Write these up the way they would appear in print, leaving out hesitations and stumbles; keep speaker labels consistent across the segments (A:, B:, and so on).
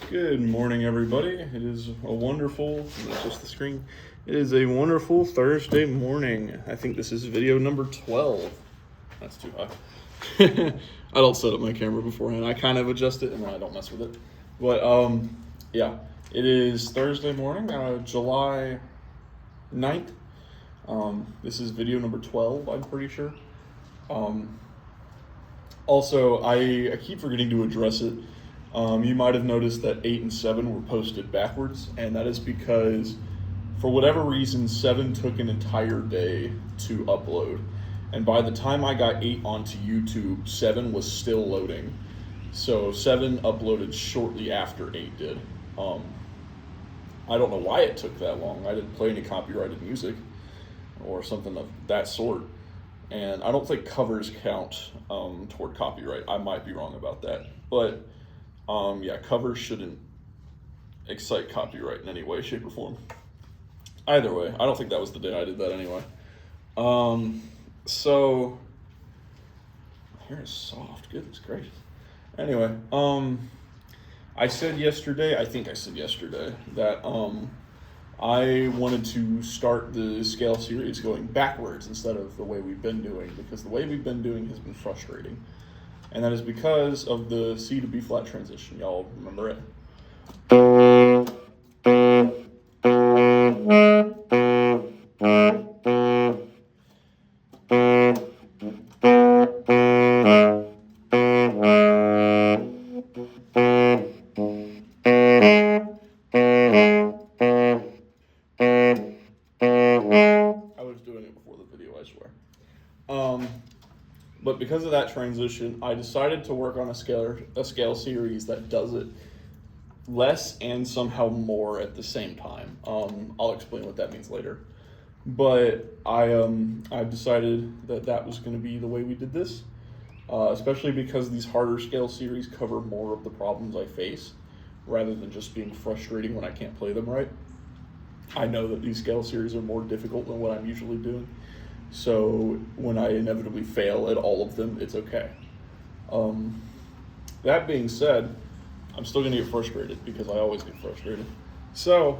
A: Good morning, everybody. It is a wonderful, not just the screen, it is a wonderful Thursday morning. I think this is video number 12. That's too high. I don't set up my camera beforehand. I kind of adjust it and then I don't mess with it. But, yeah, it is Thursday morning, July 9th. This is video number 12, I'm pretty sure. Also, I keep forgetting to address it. You might have noticed that 8 and 7 were posted backwards, and that is because, for whatever reason, 7 took an entire day to upload. And by the time I got 8 onto YouTube, 7 was still loading. So 7 uploaded shortly after 8 did. I don't know why it took that long. I didn't play any copyrighted music or something of that sort. And I don't think covers count toward copyright. I might be wrong about that. But yeah, covers shouldn't excite copyright in any way, shape, or form. Either way, I don't think that was the day I did that anyway. So, my hair is soft, goodness gracious. Anyway, I said yesterday, that I wanted to start the scale series going backwards instead of the way we've been doing, because the way we've been doing has been frustrating. And that is because of the C to B flat transition. Y'all remember it? I was doing it before the video, I swear. But because of that transition, I decided to work on a scale series that does it less and somehow more at the same time. I'll explain what that means later. But I decided that was going to be the way we did this, especially because these harder scale series cover more of the problems I face, rather than just being frustrating when I can't play them right. I know that these scale series are more difficult than what I'm usually doing. So when I inevitably fail at all of them, it's okay. That being said, I'm still going to get frustrated because I always get frustrated. So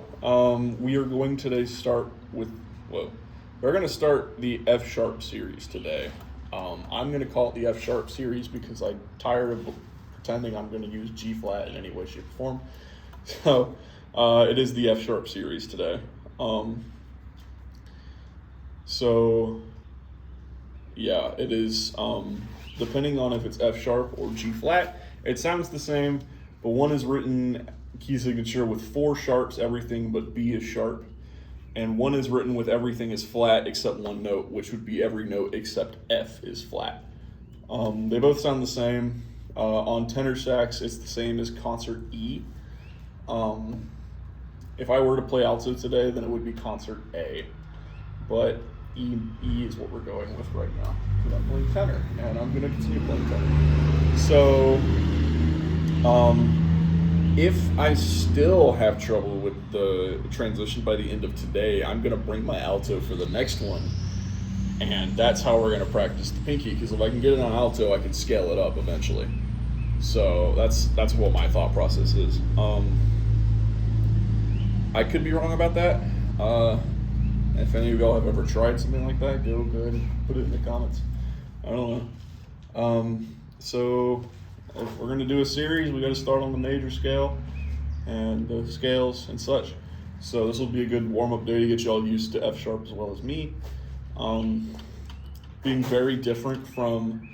A: we are going to start with, we're going to start the F sharp series today. I'm going to call it the F sharp series because I'm tired of pretending I'm going to use G flat in any way, shape, or form. So it is the F sharp series today. So, yeah, it is, depending on if it's F sharp or G flat, it sounds the same, but one is written key signature with 4 sharps, everything but B is sharp, and one is written with everything is flat except one note, which would be every note except F is flat. They both sound the same. On tenor sax, it's the same as concert E. If I were to play alto today, then it would be concert A. But E is what we're going with right now, because I'm playing tenor, and I'm going to continue playing tenor. So, if I still have trouble with the transition by the end of today, I'm going to bring my alto for the next one, and that's how we're going to practice the pinky, because if I can get it on alto, I can scale it up eventually. So that's what my thought process is. I could be wrong about that. If any of y'all have ever tried something like that, go ahead and put it in the comments. I don't know. So if we're going to do a series, we got to start on the major scale and the scales and such. So this will be a good warm-up day to get y'all used to F sharp as well as me. Being very different from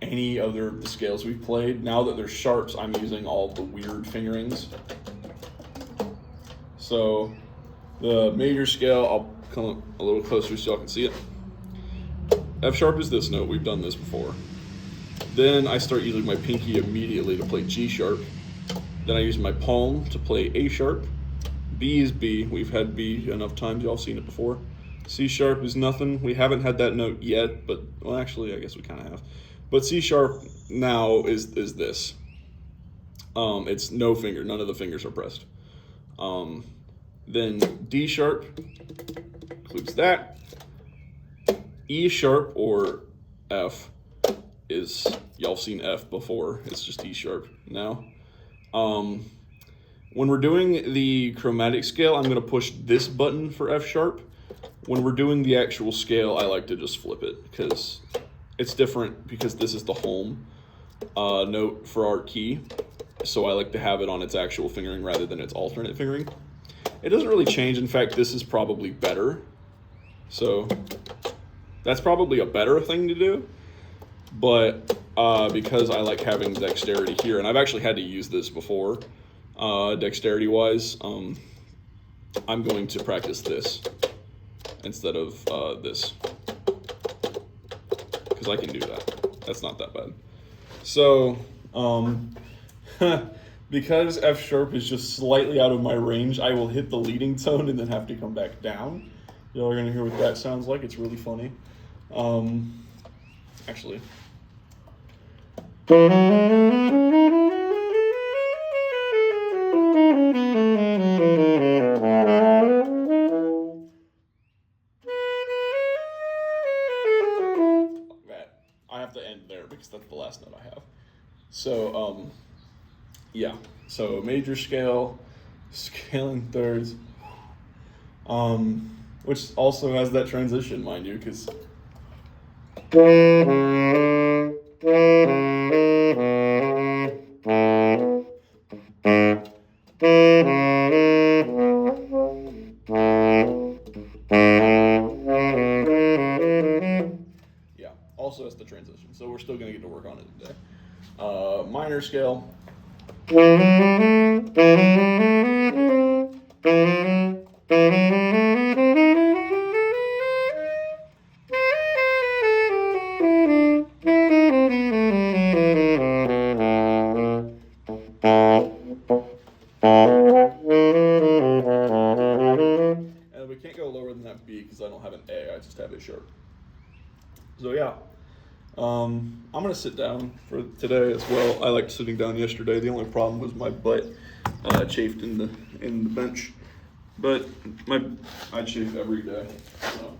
A: any other of the scales we've played. Now that they're sharps, I'm using all the weird fingerings. So the major scale, I'll come a little closer so y'all can see it. F sharp is this note, we've done this before. Then I start using my pinky immediately to play G sharp. Then I use my palm to play A sharp. B is B, we've had B enough times, y'all seen it before. C sharp is nothing, we haven't had that note yet, but, well actually I guess we kind of have. But C sharp now is this. It's no finger, none of the fingers are pressed. Then D sharp includes that. E sharp or F is, y'all seen F before, it's just E sharp now. When we're doing the chromatic scale, I'm going to push this button for F sharp. When we're doing the actual scale, I like to just flip it because it's different, because this is the home note for our key. So I like to have it on its actual fingering rather than its alternate fingering. It doesn't really change. In fact, this is probably better. So that's probably a better thing to do. But because I like having dexterity here, and I've actually had to use this before, dexterity-wise, I'm going to practice this instead of this, because I can do that. That's not that bad. So, because F sharp is just slightly out of my range, I will hit the leading tone and then have to come back down. Y'all are gonna hear what that sounds like. It's really funny. Actually. I have to end there because that's the last note I have. So, yeah. So major scale, scale in thirds, which also has that transition, mind you, because yeah, also has the transition. So we're still going to get to work on it today. Minor scale. And we can't go lower than that B because I don't have an A, I just have a sharp. So yeah, I'm gonna sit down for today as well. I liked sitting down yesterday. The only problem was my butt chafed in the bench, but I chafe every day. So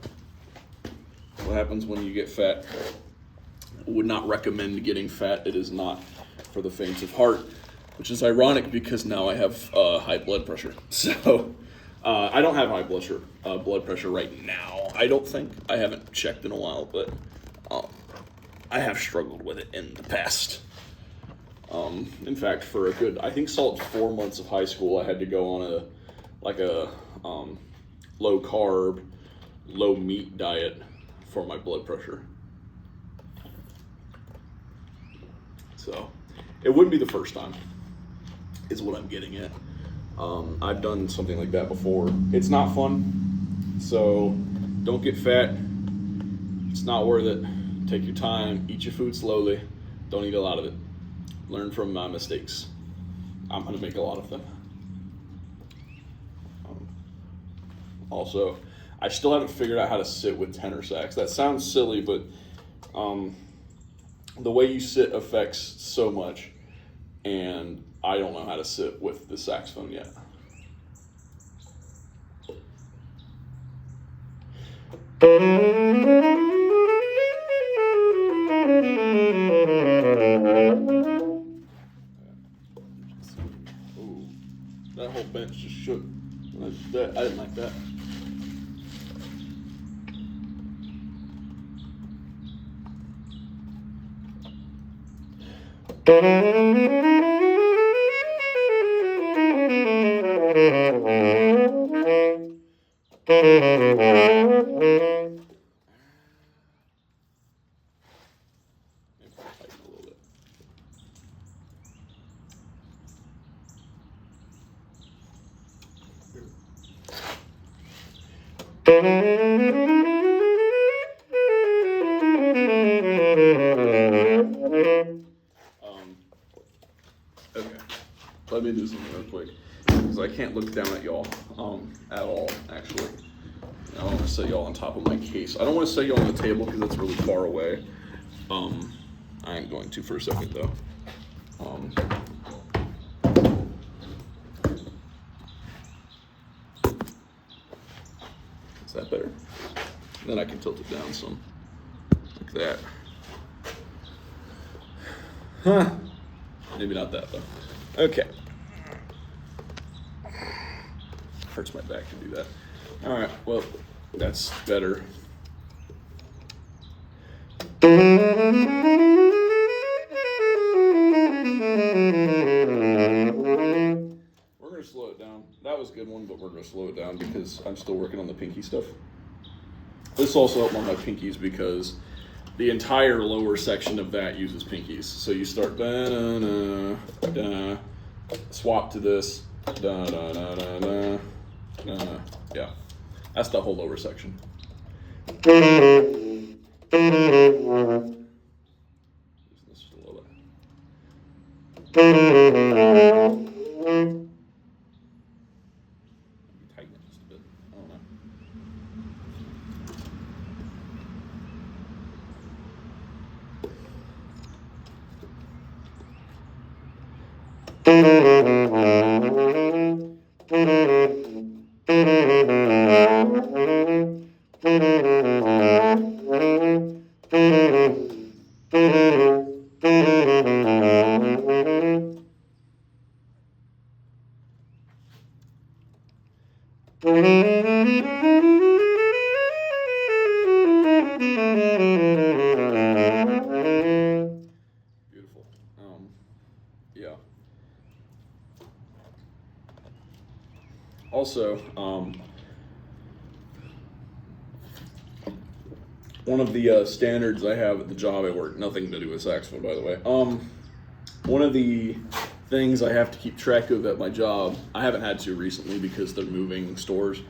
A: what happens when you get fat? Would not recommend getting fat. It is not for the faint of heart, which is ironic because now I have high blood pressure. So I don't have high blood pressure right now. I don't think. I haven't checked in a while, but I have struggled with it in the past. In fact, for a good, I think, solid 4 months of high school, I had to go on a low carb, low meat diet for my blood pressure. So it wouldn't be the first time, is what I'm getting at. I've done something like that before. It's not fun, so don't get fat. It's not worth it. Take your time, eat your food slowly. Don't eat a lot of it. Learn from my mistakes. I'm gonna make a lot of them. Also, I still haven't figured out how to sit with tenor sax. That sounds silly, but the way you sit affects so much, and I don't know how to sit with the saxophone yet. Ooh, that whole bench just shook. I didn't like that. Okay, let me do something real quick, because I can't look down at y'all at all, actually. I want to set y'all on top of my case. I don't want to set y'all on the table because that's really far away. I ain't going to for a second, though. Is that better? Then I can tilt it down some, like that. Huh. Maybe not that, though. Okay. hurts my back to do that. All right, well, that's better. We're going to slow it down. That was a good one, but we're going to slow it down because I'm still working on the pinky stuff. This also helped on my pinkies because the entire lower section of that uses pinkies. So you start da-da-da-da, swap to this, da-da-da-da-da, yeah. That's the whole lower section. Just a little bit. Tighten it just a bit. I don't know. Beautiful. Yeah. Also, one of the standards I have at the job I work, nothing to do with saxophone, by the way. One of the things I have to keep track of at my job, I haven't had to recently because they're moving stores,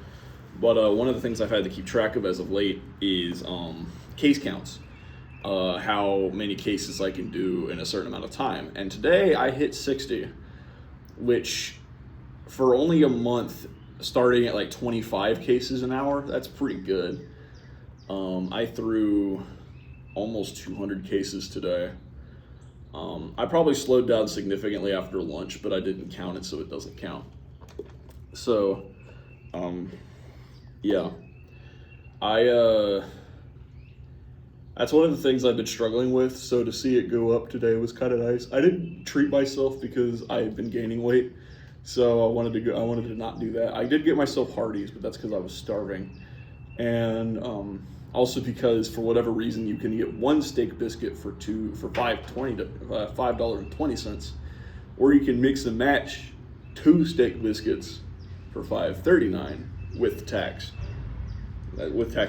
A: but one of the things I've had to keep track of as of late is case counts. How many cases I can do in a certain amount of time. And today I hit 60, which for only a month, starting at like 25 cases an hour, that's pretty good. I threw almost 200 cases today. I probably slowed down significantly after lunch, but I didn't count it, so it doesn't count. So, yeah. That's one of the things I've been struggling with, so to see it go up today was kind of nice. I didn't treat myself because I had been gaining weight, so I wanted to not do that. I did get myself Hardee's, but that's because I was starving. And also because for whatever reason you can get one steak biscuit for $5.20, or you can mix and match 2 steak biscuits for $5.39 with tax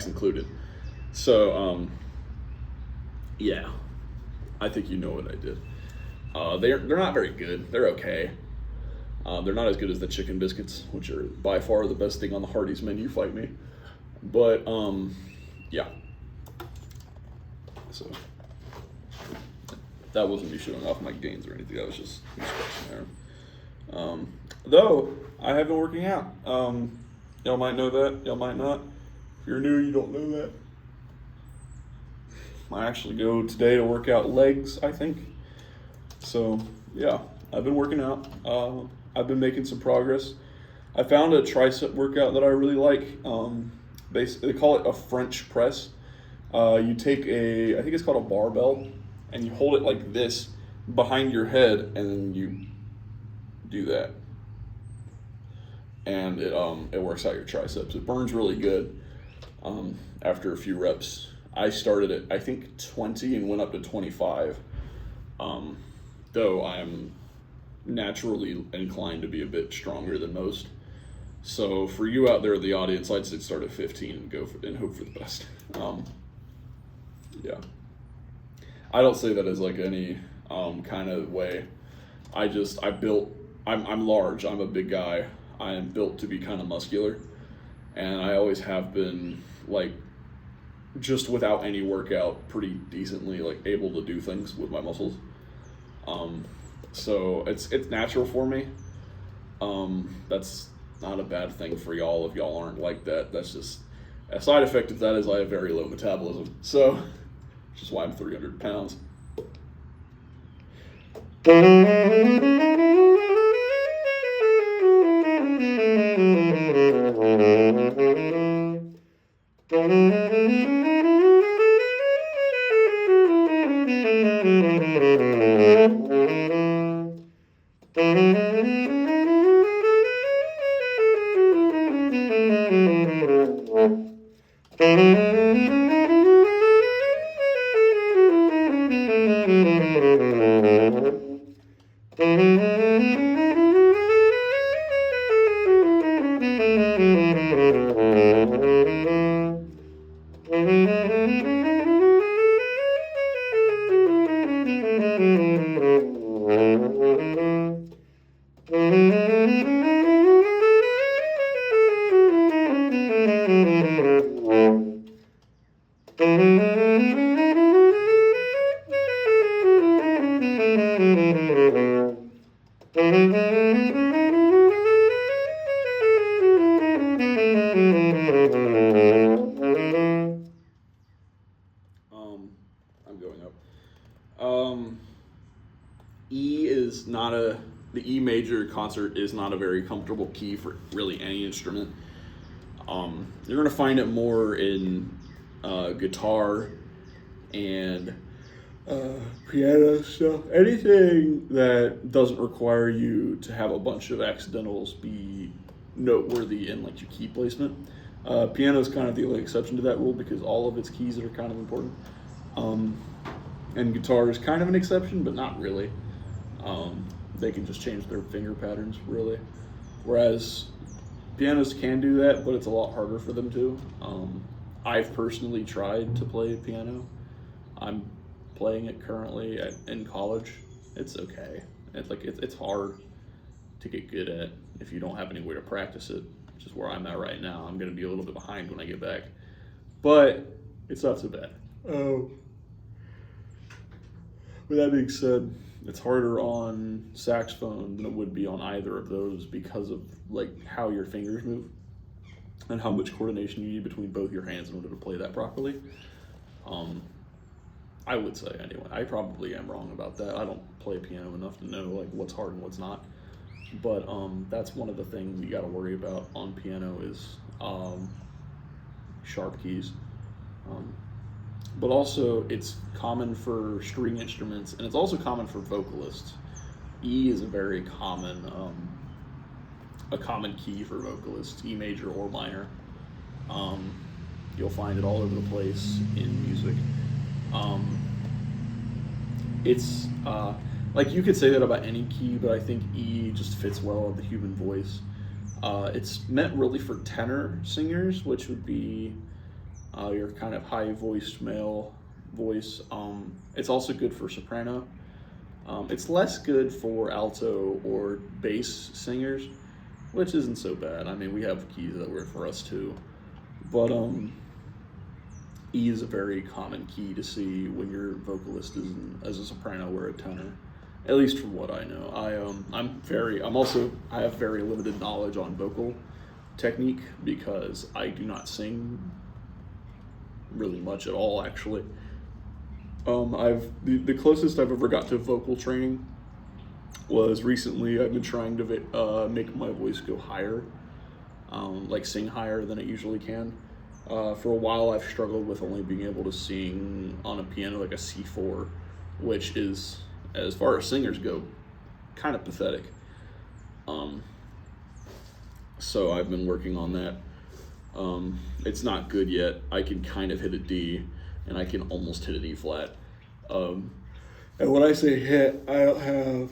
A: included. So yeah, I think you know what I did. They're not very good. They're okay. They're not as good as the chicken biscuits, which are by far the best thing on the Hardee's menu, fight me. But yeah. So that wasn't me showing off my gains or anything. That was just me scratching there. Though I have been working out. Y'all might know that. Y'all might not. If you're new, you don't know that. I actually go today to work out legs, I think. So yeah, I've been working out. I've been making some progress. I found a tricep workout that I really like. Basically, they call it a French press. You take I think it's called a barbell, and you hold it like this behind your head, and then you do that. And it works out your triceps. It burns really good after a few reps. I started at, I think, 20 and went up to 25. Though I'm naturally inclined to be a bit stronger than most. So for you out there in the audience, I'd say start at 15 and hope for the best. Yeah. I don't say that as like any kind of way. I'm large. I'm a big guy. I am built to be kind of muscular. And I always have been, like, just without any workout, pretty decently like able to do things with my muscles. So it's natural for me. That's not a bad thing for y'all if y'all aren't like that. That's just a side effect of that is I have very low metabolism. So which is why I'm 300 pounds. I'm going up. E is not a the E major concert is not a very comfortable key for really any instrument. You're gonna find it more in guitar and piano stuff. Anything that doesn't require you to have a bunch of accidentals be noteworthy in like your key placement. Piano is kind of the only exception to that rule because all of its keys are kind of important. And guitar is kind of an exception, but not really. They can just change their finger patterns, really. Whereas pianos can do that, but it's a lot harder for them to. I've personally tried to play piano. I'm playing it currently in college. It's okay. It's hard to get good at if you don't have any way to practice it, which is where I'm at right now. I'm going to be a little bit behind when I get back, but it's not so bad. With that being said, it's harder on saxophone than it would be on either of those because of like how your fingers move and how much coordination you need between both your hands in order to play that properly. I would say anyway. I probably am wrong about that. I don't play piano enough to know like what's hard and what's not. But that's one of the things you got to worry about on piano is sharp keys. But also it's common for string instruments and it's also common for vocalists. E is a very common key for vocalists, E major or minor. You'll find it all over the place in music. It's like you could say that about any key, but I think E just fits well with the human voice. It's meant really for tenor singers, which would be your kind of high-voiced male voice. It's also good for soprano. It's less good for alto or bass singers, which isn't so bad. I mean, we have keys that work for us too. But E is a very common key to see when your vocalist is as a soprano or a tenor, at least from what I know. I have very limited knowledge on vocal technique because I do not sing really much at all, actually. The closest I've ever got to vocal training was recently. I've been trying to make my voice go higher, like sing higher than it usually can. For a while, I've struggled with only being able to sing on a piano like a C4, which is, as far as singers go, kind of pathetic. So I've been working on that. It's not good yet. I can kind of hit a D, and I can almost hit an E flat. And when I say hit, I don't have,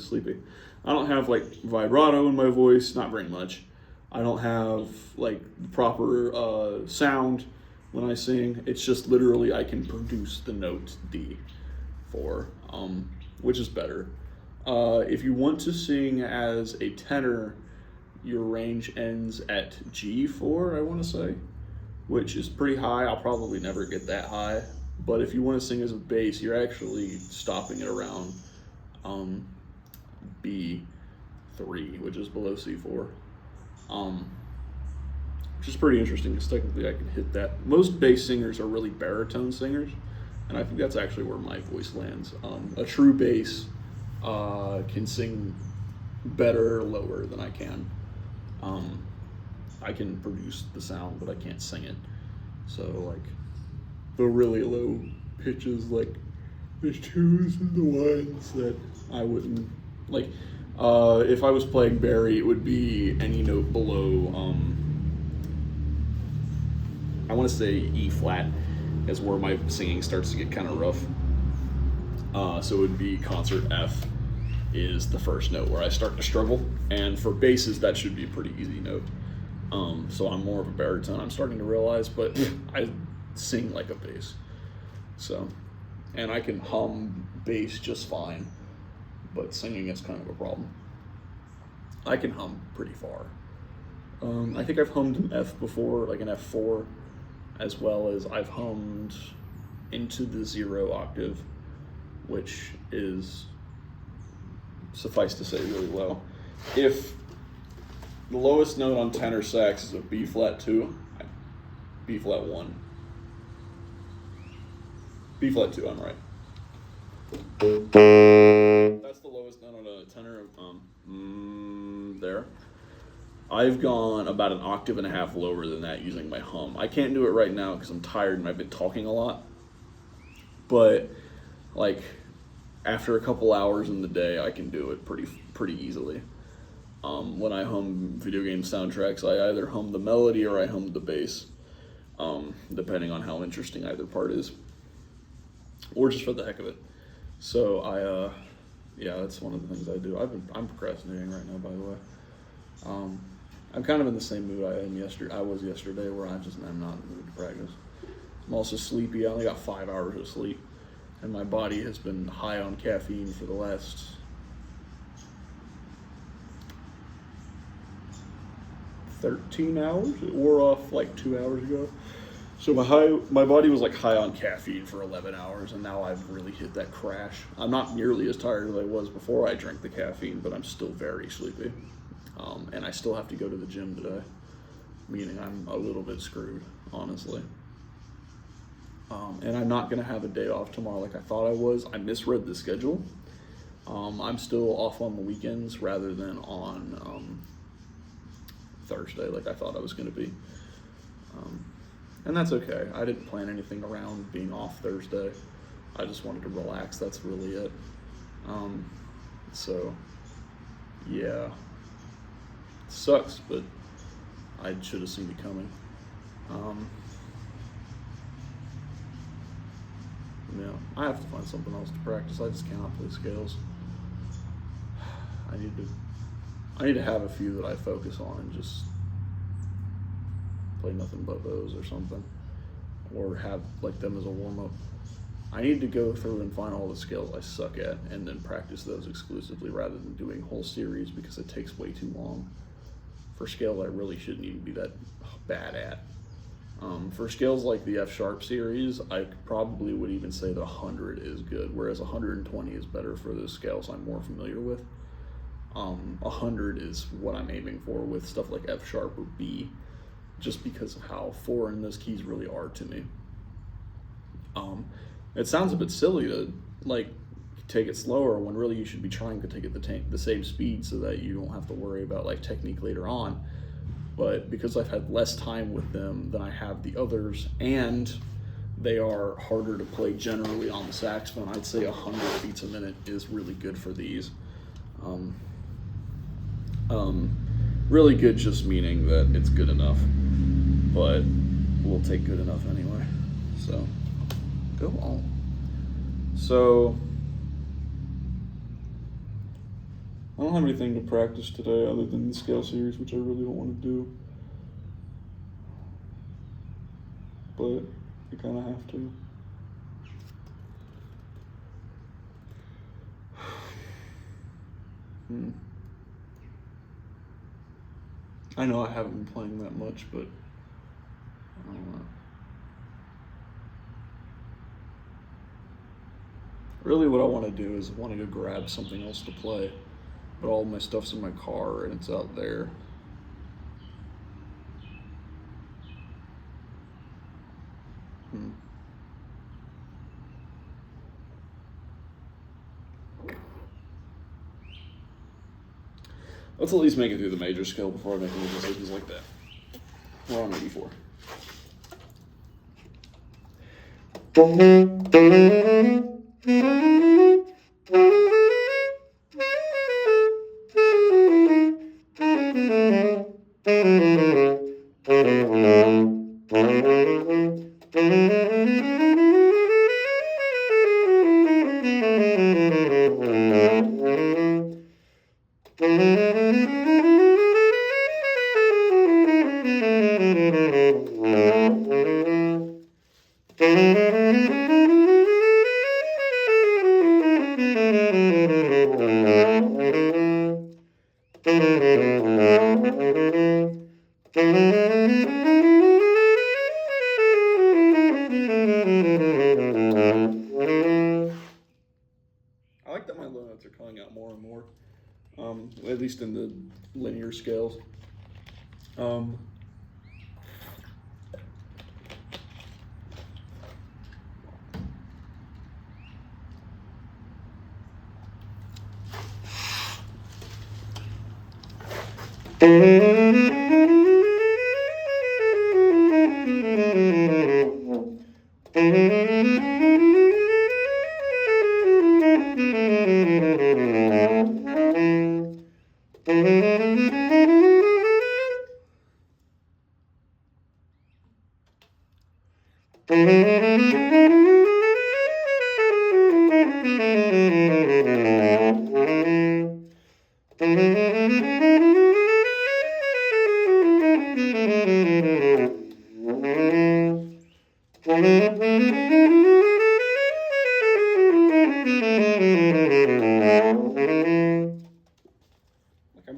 A: sleepy. I don't have like vibrato in my voice, not very much. I don't have like the proper sound when I sing. It's just literally I can produce the note D4, which is better. If you want to sing as a tenor, your range ends at G4, I want to say, which is pretty high. I'll probably never get that high. But if you want to sing as a bass, you're actually stopping it around B3, which is below C4. Which is pretty interesting because technically I can hit that. Most bass singers are really baritone singers, and I think that's actually where my voice lands. A true bass can sing better lower than I can. I can produce the sound, but I can't sing it. So like the really low pitches, like the twos and the ones that I wouldn't like. If I was playing bari, it would be any note below, I want to say E flat is where my singing starts to get kind of rough. So it would be concert F is the first note where I start to struggle. And for basses, that should be a pretty easy note. So I'm more of a baritone, I'm starting to realize, but I sing like a bass. So, and I can hum bass just fine, but singing is kind of a problem. I can hum pretty far. I think I've hummed an F before, like an F4, as well as I've hummed into the 0 octave, which is, suffice to say, really low. If the lowest note on tenor sax is a B flat 2, B flat 1. B flat 2, I'm right. That's the lowest note on a tenor. There. I've gone about an octave and a half lower than that using my hum. I can't do it right now because I'm tired and I've been talking a lot. But like after a couple hours in the day, I can do it pretty easily. When I hum video game soundtracks, I either hum the melody or I hum the bass, depending on how interesting either part is, or just for the heck of it. So yeah, that's one of the things I do. I'm procrastinating right now, by the way. I'm kind of in the same mood I was yesterday, where I'm not in the mood to practice. I'm also sleepy. I only got 5 hours of sleep, and my body has been high on caffeine for the last 13 hours. It wore off like 2 hours ago. So my body was like high on caffeine for 11 hours, and now I've really hit that crash. I'm not nearly as tired as I was before I drank the caffeine, but I'm still very sleepy. And I still have to go to the gym today, meaning I'm a little bit screwed, honestly. And I'm not going to have a day off tomorrow like I thought I was. I misread the schedule. I'm still off on the weekends rather than on Thursday like I thought I was going to be. And that's okay. I didn't plan anything around being off Thursday. I just wanted to relax. That's really it. So, yeah. It sucks, but I should have seen it coming. Yeah, I have to find something else to practice. I just cannot play scales. I need to have a few that I focus on and just play nothing but those or something, or have like them as a warm-up. I need to go through and find all the scales I suck at and then practice those exclusively rather than doing whole series, because it takes way too long for scales I really shouldn't even be that bad at. For scales like the F sharp series, I probably would even say that 100 is good, whereas 120 is better for those scales I'm more familiar with. 100 is what I'm aiming for with stuff like F sharp or B, just because of how foreign those keys really are to me. It sounds a bit silly to like take it slower when really you should be trying to take it the same speed so that you don't have to worry about like technique later on. But because I've had less time with them than I have the others, and they are harder to play generally on the saxophone, I'd say 100 beats a minute is really good for these. Really good just meaning that it's good enough, but we'll take good enough anyway. So, go on. So, I don't have anything to practice today other than the scale series, which I really don't want to do. But I kind of have to. I know I haven't been playing that much, but I don't know. Really what I want to do is I want to go grab something else to play, but all my stuff's in my car and it's out there. Let's at least make it through the major scale before I make any decisions like that. We're on 84. I like that my low notes are coming out more and more, at least in the linear scales. I'm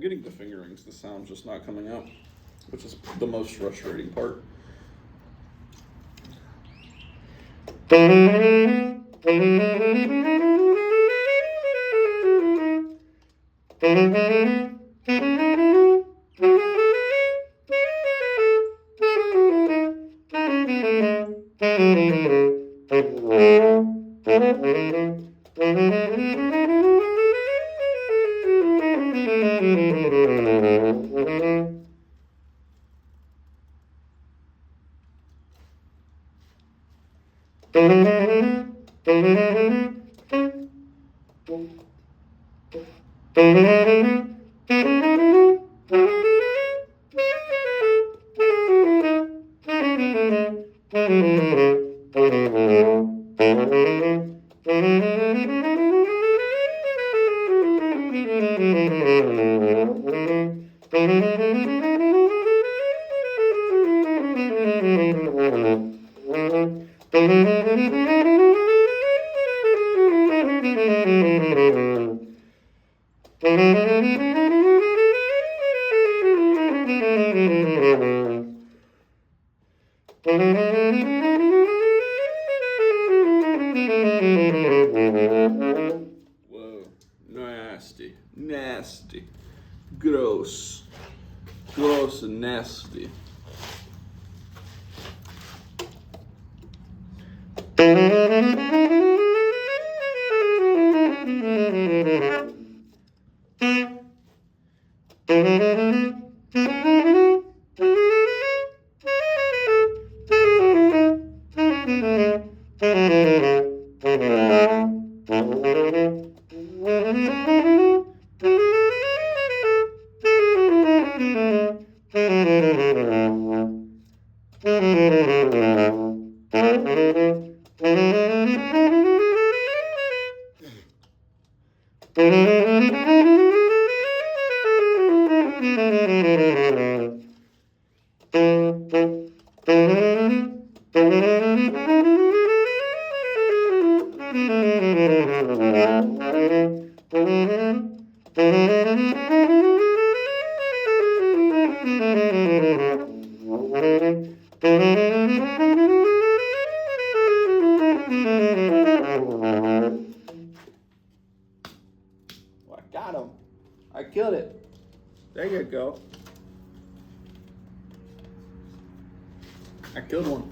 A: getting the fingerings, the sound's just not coming out, which is the most frustrating part. Whoa, nasty, nasty, gross, gross and nasty. Got him. I killed it. There you go. I killed one.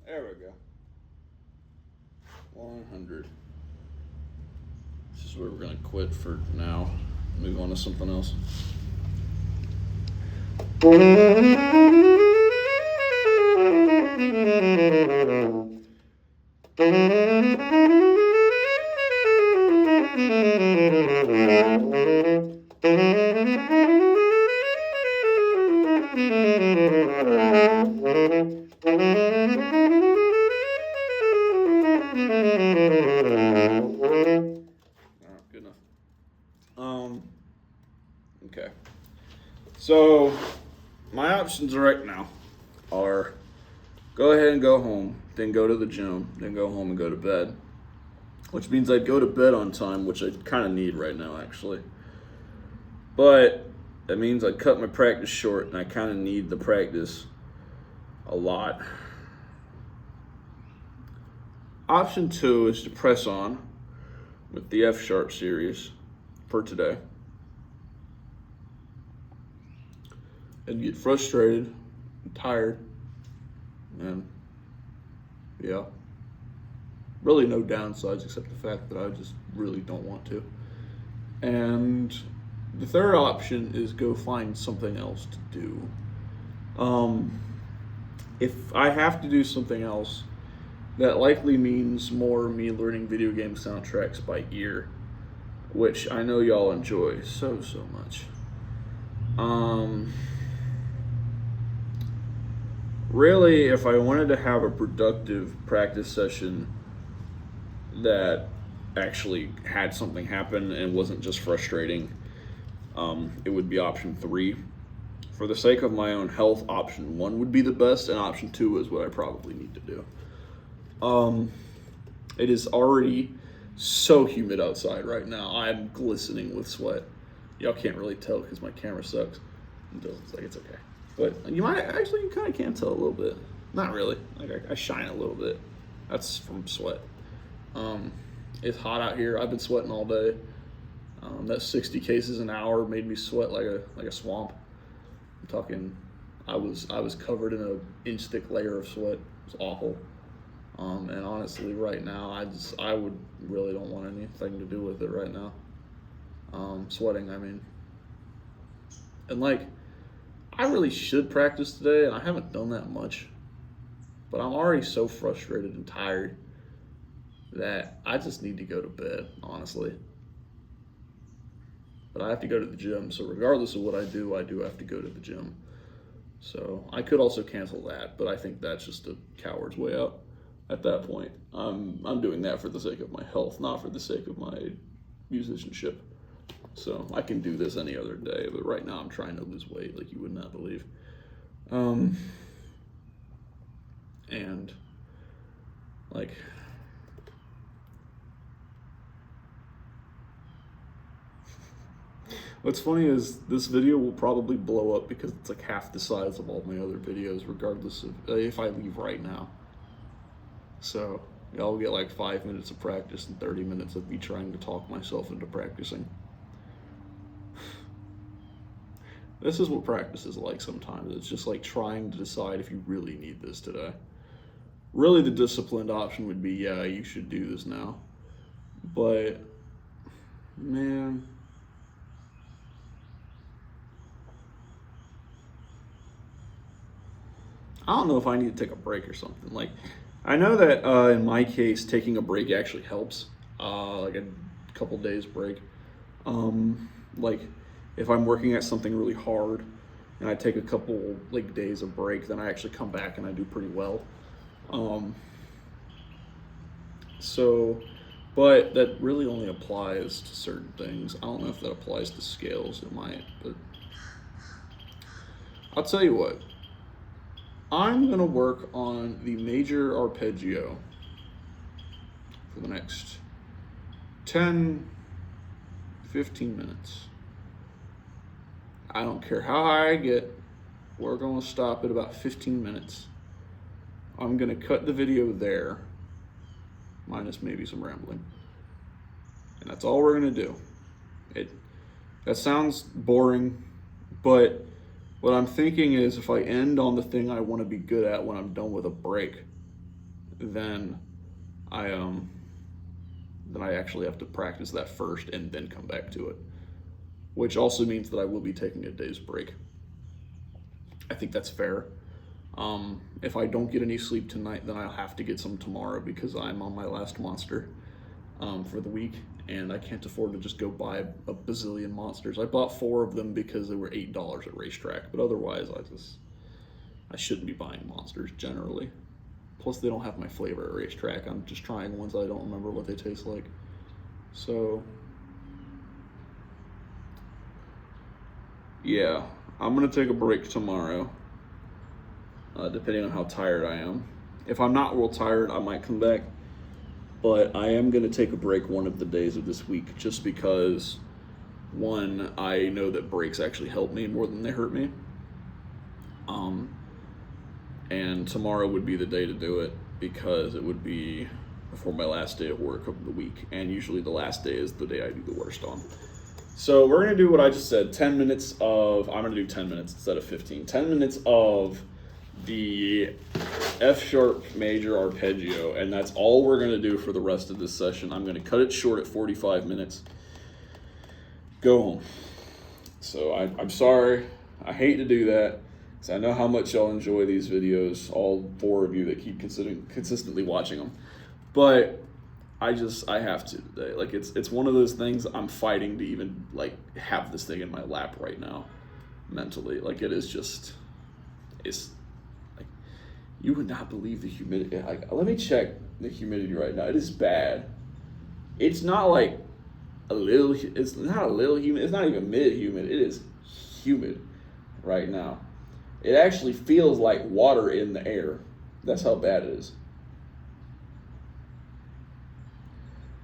A: There we go. 100. This is where we're going to quit for now. Move on to something else. Good enough. Okay. So my options right now are go ahead and go home, then go to the gym, then go home and go to bed. Which means I'd go to bed on time, which I kind of need right now, actually. But that means I'd cut my practice short, and I kind of need the practice a lot. Option 2 is to press on with the F sharp series for today. And get frustrated and tired. And yeah. Really no downsides except the fact that I just really don't want to. And the third option is go find something else to do. If I have to do something else, that likely means more me learning video game soundtracks by ear, which I know y'all enjoy so much. Really, if I wanted to have a productive practice session that actually had something happen and wasn't just frustrating, it would be option 3. For the sake of my own health, option 1 would be the best, and option 2 is what I probably need to do. It is already so humid outside right now. I'm glistening with sweat. Y'all can't really tell because my camera sucks. It's like it's okay. But you kind of can tell a little bit. Not really. Like I shine a little bit. That's from sweat. It's hot out here. I've been sweating all day. That 60 cases an hour made me sweat like a swamp. I'm talking, I was covered in an inch thick layer of sweat. It was awful. And honestly, right now, I would really don't want anything to do with it right now. Sweating, I mean. And like, I really should practice today, and I haven't done that much. But I'm already so frustrated and tired that I just need to go to bed, honestly. But I have to go to the gym, so regardless of what I do have to go to the gym. So I could also cancel that, but I think that's just a coward's way out at that point. I'm doing that for the sake of my health, not for the sake of my musicianship. So I can do this any other day, but right now I'm trying to lose weight like you would not believe. And like, what's funny is this video will probably blow up because it's like half the size of all my other videos, regardless of if I leave right now. So y'all will get like 5 minutes of practice and 30 minutes of me trying to talk myself into practicing. This is what practice is like sometimes. It's just like trying to decide if you really need this today. Really, the disciplined option would be, yeah, you should do this now. But, man, I don't know if I need to take a break or something. Like, I know that in my case, taking a break actually helps. Like a couple days break. Like, if I'm working at something really hard and I take a couple like days of break, then I actually come back and I do pretty well. But that really only applies to certain things. I don't know if that applies to scales. It might, but I'll tell you what. I'm gonna work on the major arpeggio for the next 10, 15 minutes. I don't care how high I get, we're gonna stop at about 15 minutes. I'm gonna cut the video there, minus maybe some rambling. And that's all we're gonna do. That sounds boring, but what I'm thinking is if I end on the thing I wanna be good at when I'm done with a break, then I actually have to practice that first and then come back to it. Which also means that I will be taking a day's break. I think that's fair. If I don't get any sleep tonight, then I'll have to get some tomorrow because I'm on my last monster for the week, and I can't afford to just go buy a bazillion monsters. I bought 4 of them because they were $8 at Racetrack, but otherwise I shouldn't be buying Monsters generally. Plus, they don't have my flavor at Racetrack. I'm just trying ones I don't remember what they taste like. So, yeah, I'm going to take a break tomorrow, depending on how tired I am. If I'm not real tired, I might come back. But I am going to take a break one of the days of this week just because, one, I know that breaks actually help me more than they hurt me. And tomorrow would be the day to do it because it would be before my last day of work of the week. And usually the last day is the day I do the worst on. So we're going to do what I just said, 10 minutes of, I'm going to do 10 minutes instead of 15. 10 minutes of the F-sharp major arpeggio, and that's all we're going to do for the rest of this session. I'm going to cut it short at 45 minutes. Go home. So I'm sorry. I hate to do that because I know how much y'all enjoy these videos, all 4 of you that keep consistently watching them. But I have to today. Like, it's one of those things I'm fighting to even, like, have this thing in my lap right now mentally. Like, it is just, it's, like, you would not believe the humidity. Like, let me check the humidity right now. It is bad. It's not like it's not a little humid. It's not even mid-humid. It is humid right now. It actually feels like water in the air. That's how bad it is.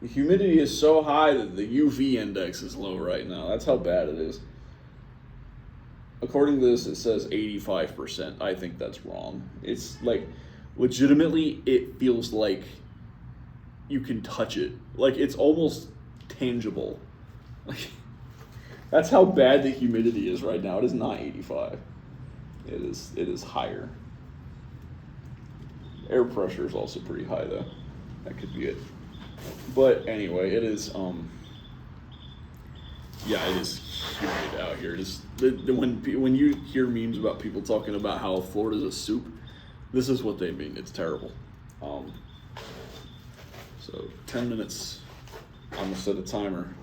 A: The humidity is so high that the UV index is low right now. That's how bad it is. According to this, it says 85%. I think that's wrong. It's like, legitimately, it feels like you can touch it. Like, it's almost tangible. Like, that's how bad the humidity is right now. It is not 85. It is higher. Air pressure is also pretty high though. That could be it. But anyway, it is yeah, it is humid out here. It is when you hear memes about people talking about how Florida's a soup, this is what they mean. It's terrible. So 10 minutes. I'm gonna set a timer.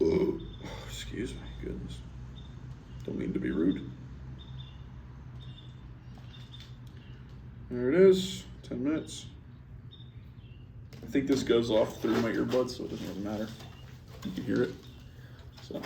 A: Oh, excuse me, goodness. Don't mean to be rude. There it is, 10 minutes. I think this goes off through my earbuds, so it doesn't really matter. You can hear it. So.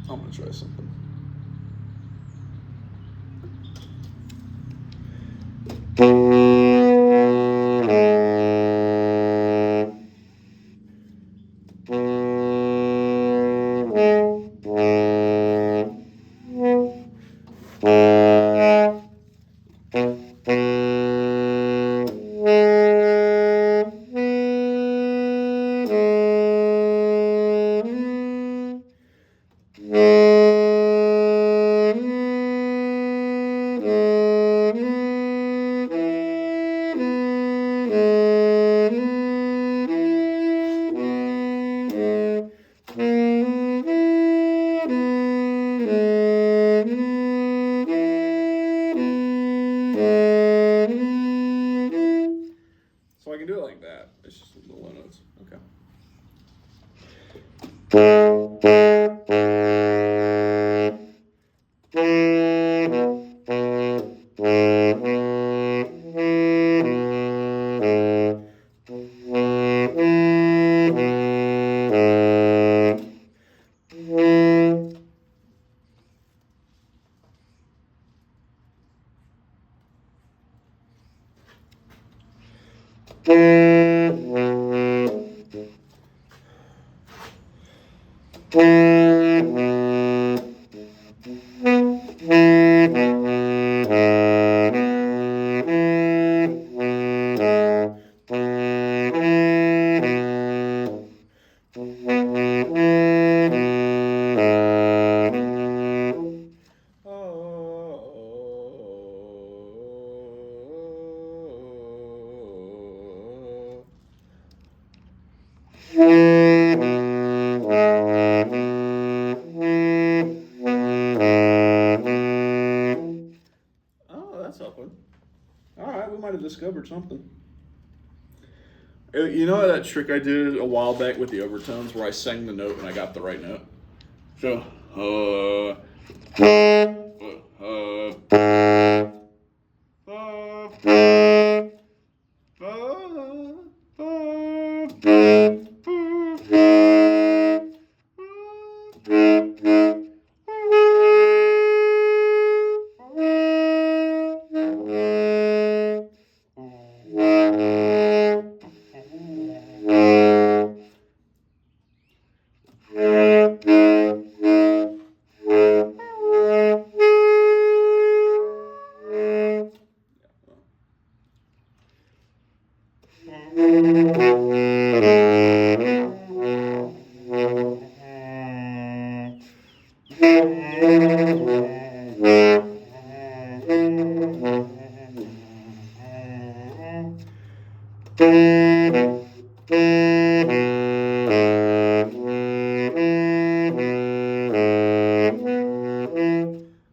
A: I'm gonna try something. So I can do it like that. It's just the low notes. Okay. Oh, that's helping. All right, we might have discovered something. You know that trick I did a while back with the overtones where I sang the note and I got the right note? So,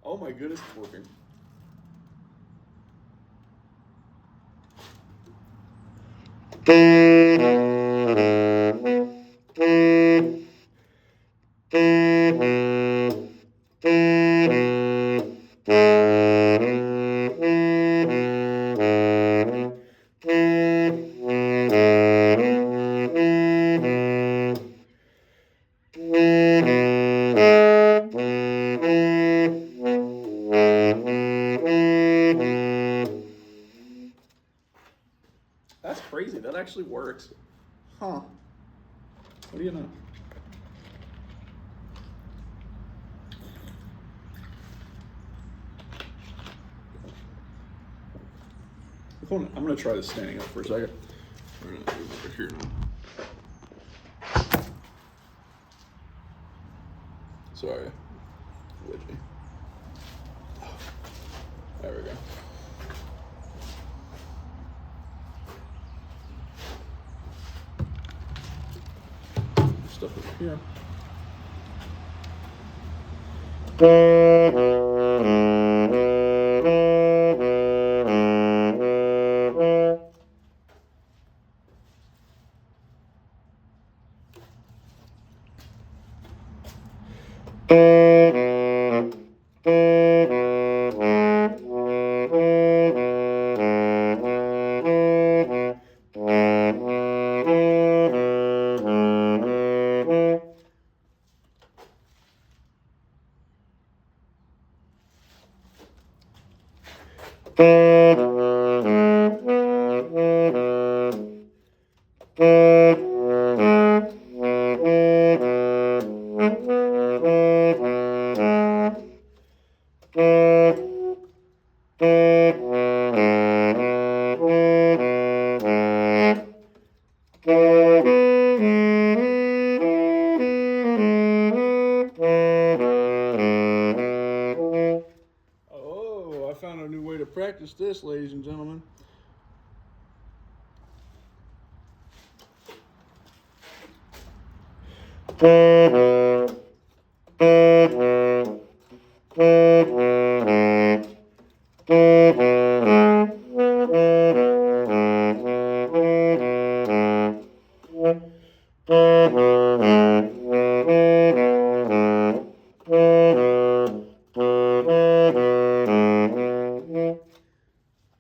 A: oh my goodness, it's working. That's crazy. That actually works. Huh. What do you know? Hold on. I'm going to try this standing up for a second. We're going to move over here now. Sorry. Widgy. There we go. Stuff over here. Oh, I found a new way to practice this, ladies and gentlemen.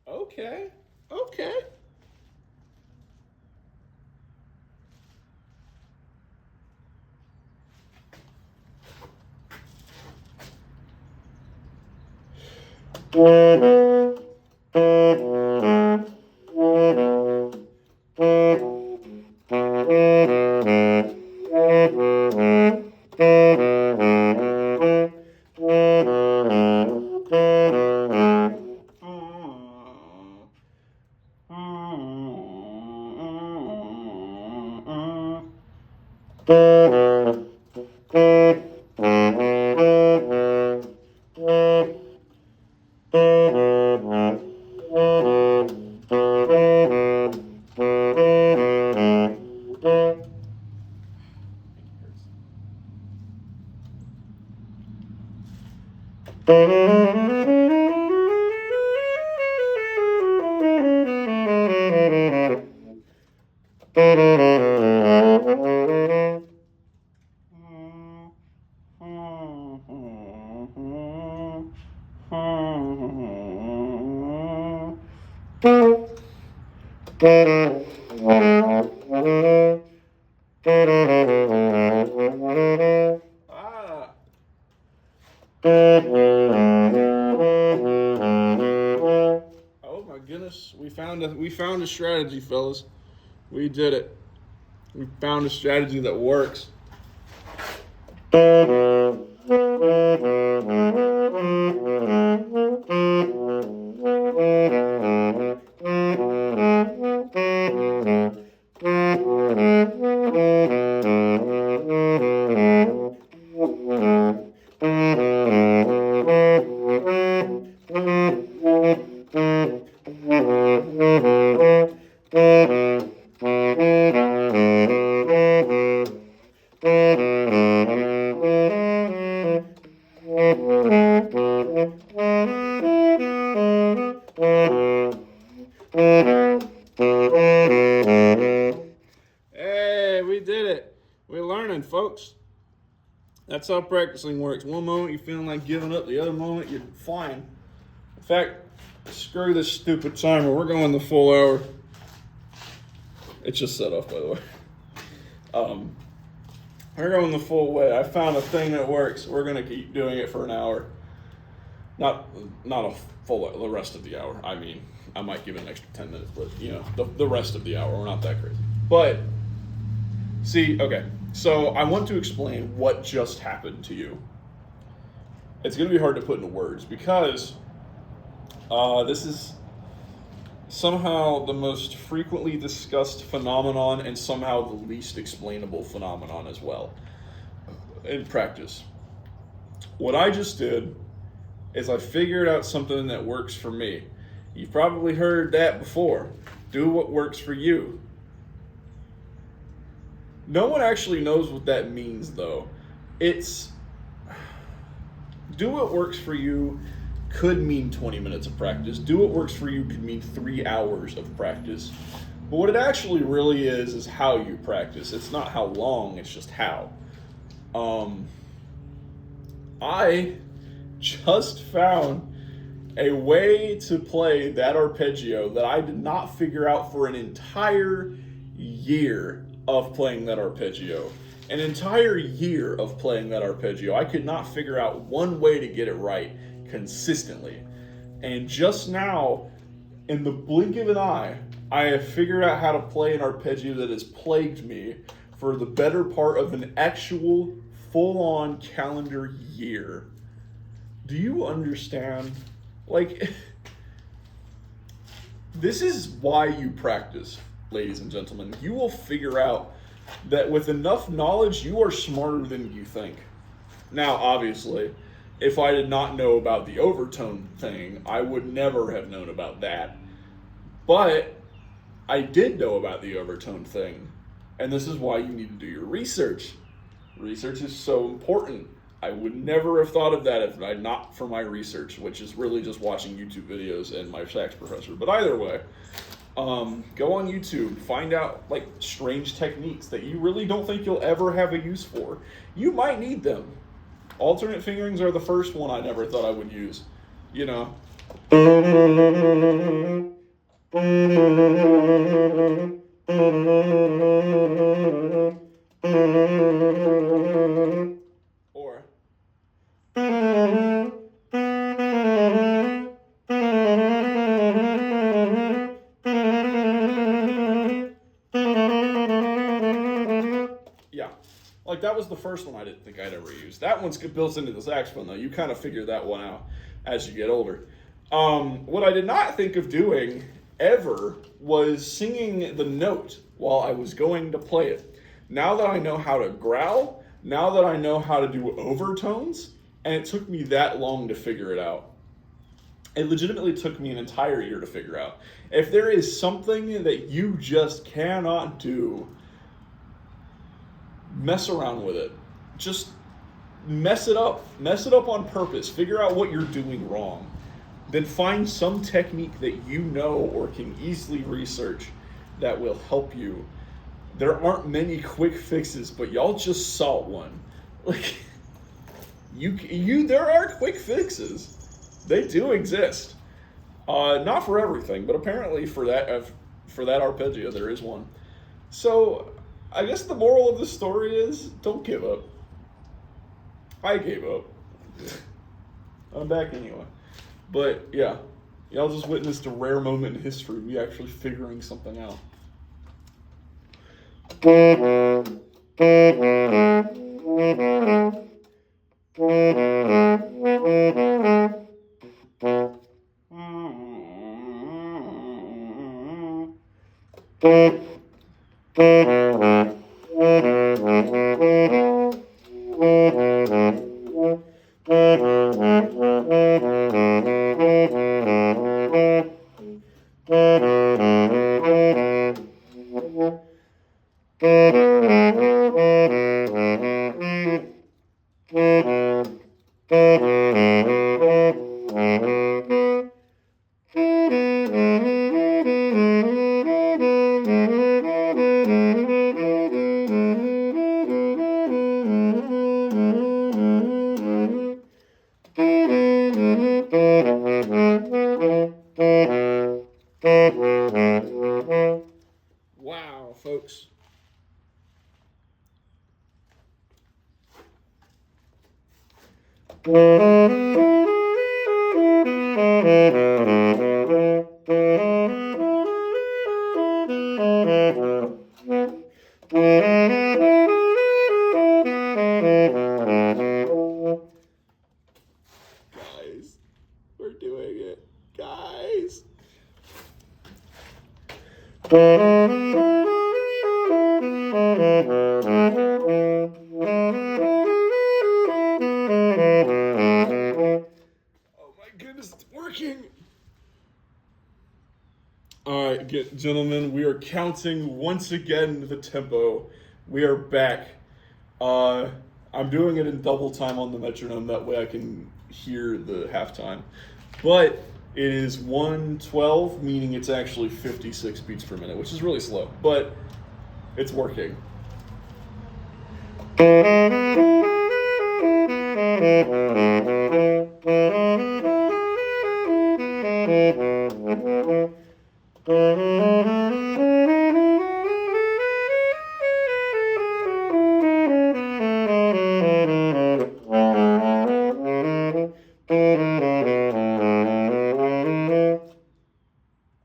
A: Okay, okay. Ah. Oh my goodness, we found a strategy, fellas. We did it. We found a strategy that works. Hey, we did it. We're learning, folks. That's how practicing works. One moment you're feeling like giving up, the other moment you're flying. In fact, screw this stupid timer. We're going the full hour. It's just set off, by the way. We're going the full way. I found a thing that works. We're gonna keep doing it for an hour. Not a full the rest of the hour. I mean, I might give it an extra 10 minutes, but the rest of the hour. We're not that crazy. But see, okay. So I want to explain what just happened to you. It's gonna be hard to put into words because this is somehow the most frequently discussed phenomenon and somehow the least explainable phenomenon as well in practice. What I just did is I figured out something that works for me. You've probably heard that before. Do what works for you. No one actually knows what that means though. It's do what works for you could mean 20 minutes of practice. Do what works for you could mean 3 hours of practice. But what it actually really is how you practice. It's not how long, it's just how. I just found a way to play that arpeggio that I did not figure out for an entire year of playing that arpeggio. An entire year of playing that arpeggio. I could not figure out one way to get it right consistently. And just now, in the blink of an eye, I have figured out how to play an arpeggio that has plagued me for the better part of an actual full-on calendar year. Do you understand? Like, this is why you practice, ladies and gentlemen. You will figure out that with enough knowledge, you are smarter than you think. Now, obviously, if I did not know about the overtone thing, I would never have known about that. But I did know about the overtone thing. And this is why you need to do your research. Research is so important. I would never have thought of that if not for my research, which is really just watching YouTube videos and my sax professor. But either way, go on YouTube, find out like strange techniques that you really don't think you'll ever have a use for. You might need them. Alternate fingerings are the first one I never thought I would use. You know. Or yeah, like that was the first one I didn't think I'd ever use. That one's built into the saxophone though. You kind of figure that one out as you get older. What I did not think of doing ever was singing the note while I was going to play it. Now that I know how to growl, now that I know how to do overtones, and it took me that long to figure it out. It legitimately took me an entire year to figure out. If there is something that you just cannot do, mess around with it. Just mess it up. Mess it up on purpose. Figure out what you're doing wrong. Then find some technique that you know or can easily research that will help you. There aren't many quick fixes, but y'all just saw one. Like there are quick fixes. They do exist. Not for everything, but apparently for that arpeggio there is one. So I guess the moral of the story is don't give up. I gave up. I'm back anyway. But yeah, y'all just witnessed a rare moment in history, me actually figuring something out. Wow, folks. Guys, we're doing it. Guys. Oh my goodness, it's working. All right, gentlemen, we are counting once again the tempo. We are back. I'm doing it in double time on the metronome. That way I can hear the halftime. But it is 112, meaning it's actually 56 beats per minute, which is really slow. But it's working.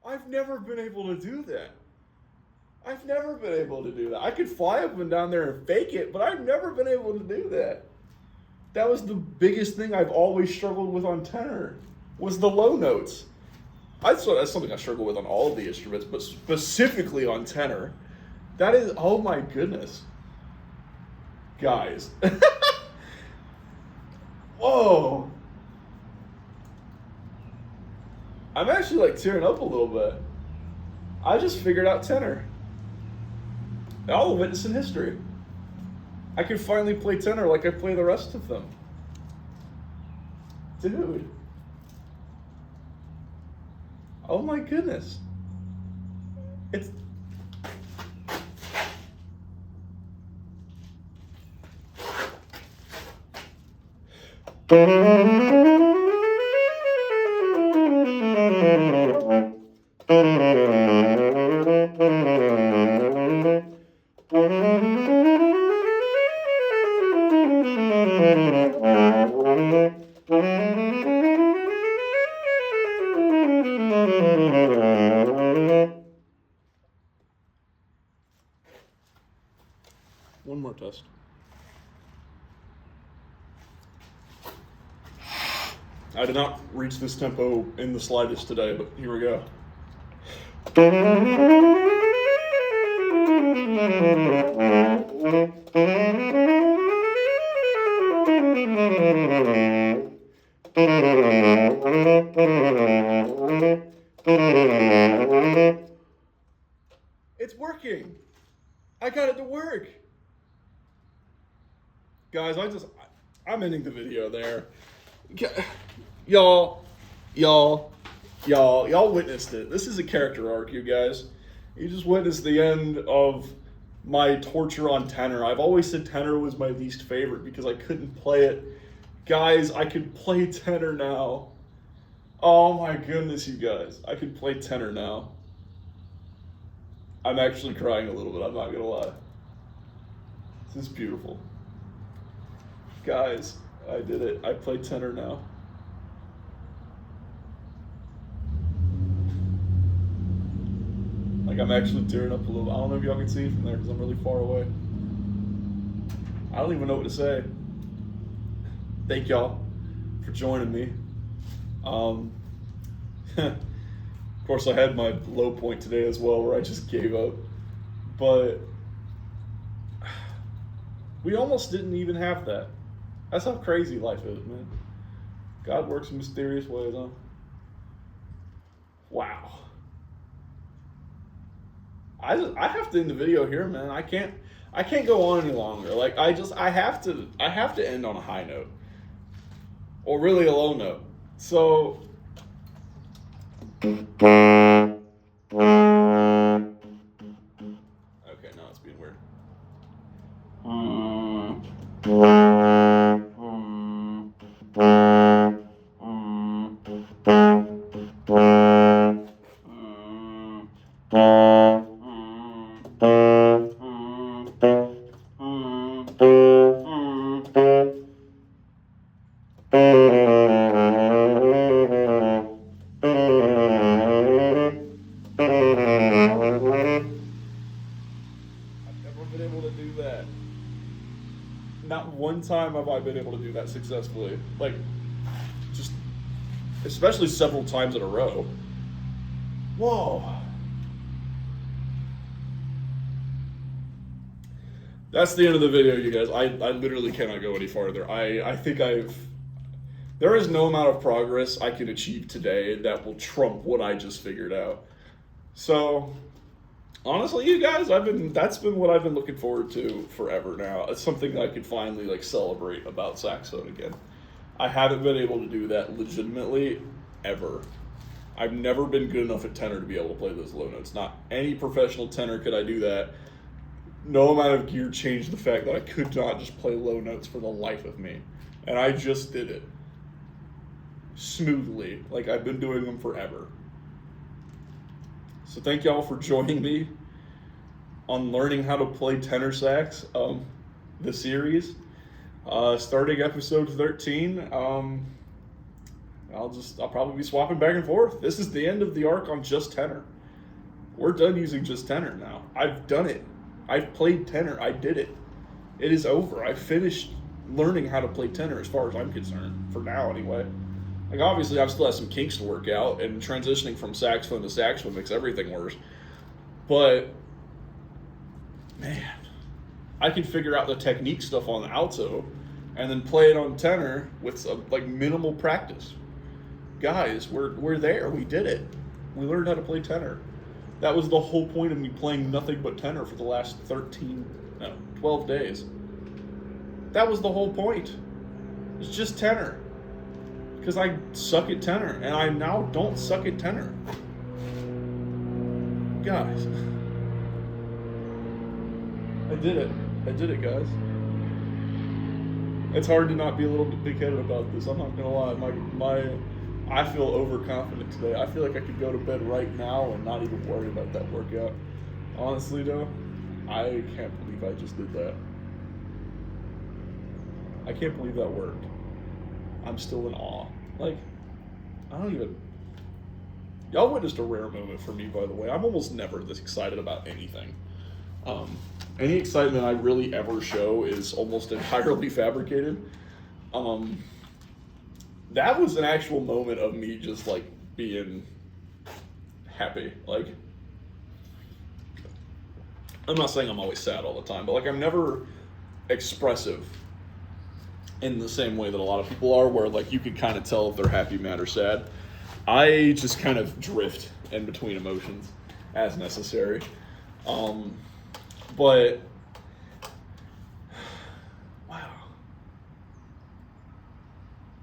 A: I've never been able to do that. I've never been able to do that. I could fly up and down there and fake it, but I've never been able to do that. That was the biggest thing I've always struggled with on tenor, was the low notes. That's something I struggle with on all of the instruments, but specifically on tenor. That is, oh my goodness. Guys. Whoa. I'm actually like tearing up a little bit. I just figured out tenor. All the witness in history. I can finally play tenor like I play the rest of them. Dude. Oh my goodness. It's... One more test. I did not reach this tempo in the slightest today, but here we go. It's working. I got it to work. Guys, I'm ending the video there. Y'all witnessed it. This is a character arc, you guys. You just witnessed the end of my torture on tenor. I've always said tenor was my least favorite because I couldn't play it. Guys, I could play tenor now. Oh my goodness, you guys. I can play tenor now. I'm actually crying a little bit, I'm not gonna lie. This is beautiful. Guys, I did it. I play tenor now. Like, I'm actually tearing up a little. I don't know if y'all can see it from there because I'm really far away. I don't even know what to say. Thank y'all for joining me. Of course, I had my low point today as well where I just gave up. But we almost didn't even have that. That's how crazy life is, man. God works in mysterious ways, huh? Wow. I have to end the video here, man. I can't go on any longer. Like, I have to end on a high note. Or really a low note. So okay, now it's being weird. Not one time have I been able to do that successfully. Like, just, especially several times in a row. Whoa. That's the end of the video, you guys. I literally cannot go any farther. I think there is no amount of progress I can achieve today that will trump what I just figured out. So, honestly, you guys, that's been what I've been looking forward to forever now. It's something I could finally like celebrate about saxophone again. I haven't been able to do that legitimately ever. I've never been good enough at tenor to be able to play those low notes. Not any professional tenor could I do that. No amount of gear changed the fact that I could not just play low notes for the life of me. And I just did it. Smoothly. Like I've been doing them forever. So thank y'all for joining me on learning how to play tenor sax, the series. Starting episode 13, I'll probably be swapping back and forth. This is the end of the arc on just tenor. We're done using just tenor now. I've done it. I've played tenor. I did it. It is over. I finished learning how to play tenor as far as I'm concerned, for now anyway. Like, obviously, I've still have some kinks to work out, and transitioning from saxophone to saxophone makes everything worse. But, man, I can figure out the technique stuff on the alto and then play it on tenor with like minimal practice. Guys, we're there. We did it. We learned how to play tenor. That was the whole point of me playing nothing but tenor for the last 12 days. That was the whole point. It's just tenor. Because I suck at tenor, and I now don't suck at tenor. Guys. I did it. I did it, guys. It's hard to not be a little bit big-headed about this. I'm not gonna lie. I feel overconfident today. I feel like I could go to bed right now and not even worry about that workout. Honestly, though, I can't believe I just did that. I can't believe that worked. I'm still in awe. Like, I don't even... Y'all witnessed a rare moment for me, by the way. I'm almost never this excited about anything. Any excitement I really ever show is almost entirely fabricated. That was an actual moment of me just, like, being happy. Like, I'm not saying I'm always sad all the time, but, like, I'm never expressive in the same way that a lot of people are, where, like, you can kind of tell if they're happy, mad, or sad. I just kind of drift in between emotions as necessary. But wow.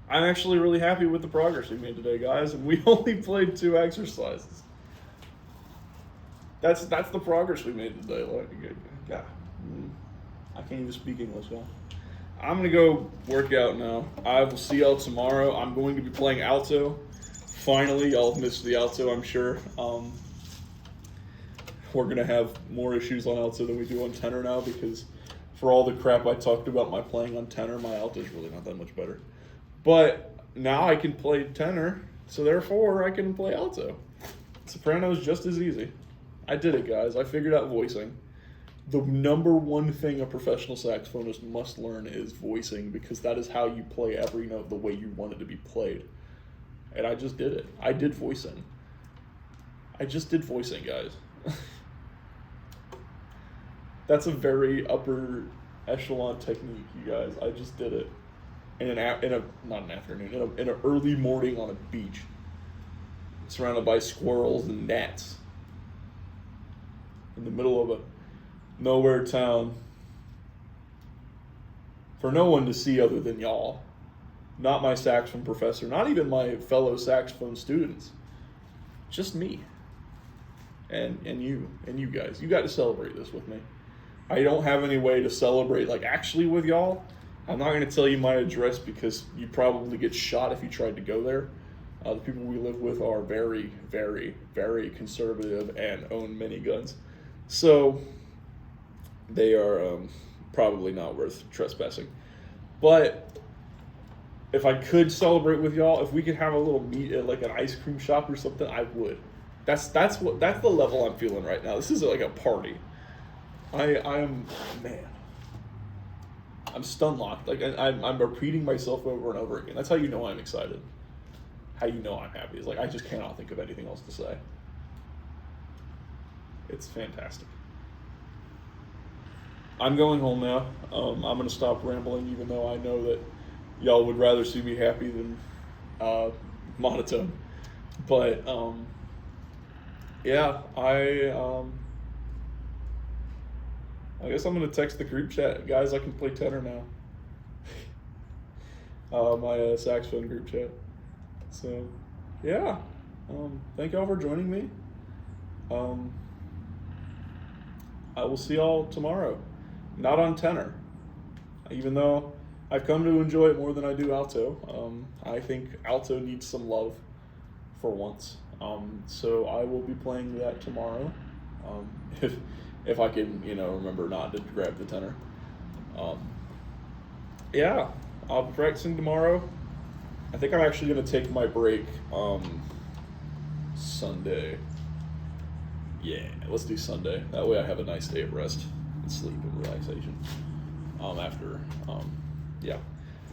A: I'm actually really happy with the progress we made today, guys, and we only played 2 exercises. That's the progress we made today. Like, yeah, I can't even speak English, y'all. I'm gonna go work out now. I will see y'all tomorrow. I'm going to be playing alto. Finally, y'all missed the alto, I'm sure. We're gonna have more issues on alto than we do on tenor now, because for all the crap I talked about my playing on tenor, my alto is really not that much better. But now I can play tenor, so therefore I can play alto. Soprano is just as easy. I did it, guys. I figured out voicing. The number one thing a professional saxophonist must learn is voicing, because that is how you play every note the way you want it to be played. And I just did it. I did voicing. I just did voicing, guys. That's a very upper echelon technique, you guys. I just did it in not an afternoon, in an early morning on a beach, surrounded by squirrels and gnats, in the middle of a nowhere town, for no one to see other than y'all. Not my saxophone professor, not even my fellow saxophone students. Just me. And you guys. You got to celebrate this with me. I don't have any way to celebrate, like, actually with y'all. I'm not going to tell you my address, because you'd probably get shot if you tried to go there. The people we live with are very, very, very conservative and own miniguns. So they are probably not worth trespassing. But if I could celebrate with y'all, if we could have a little meet at like an ice cream shop or something, I would. That's the level I'm feeling right now. This is like a party. I am, man. I'm stun locked. Like I'm repeating myself over and over again. That's how you know I'm excited. How you know I'm happy is like I just cannot think of anything else to say. It's fantastic. I'm going home now. I'm gonna stop rambling, even though I know that y'all would rather see me happy than monotone. But yeah, I guess I'm gonna text the group chat, guys. I can play tenor now. My saxophone group chat. So yeah, thank y'all for joining me. I will see y'all tomorrow. Not on tenor, even though I've come to enjoy it more than I do alto. I think alto needs some love for once. So I will be playing that tomorrow. If I can, remember not to grab the tenor. Yeah, I'll be practicing tomorrow. I think I'm actually going to take my break Sunday. Yeah, let's do Sunday. That way I have a nice day of rest and sleep and relaxation. Yeah.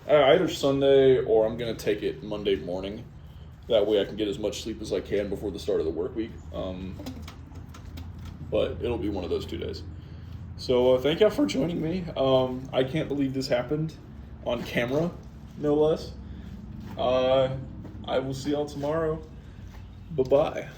A: Either Sunday or I'm going to take it Monday morning. That way I can get as much sleep as I can before the start of the work week. But it'll be one of those 2 days. So thank y'all for joining me. I can't believe this happened on camera, no less. I will see y'all tomorrow. Bye-bye.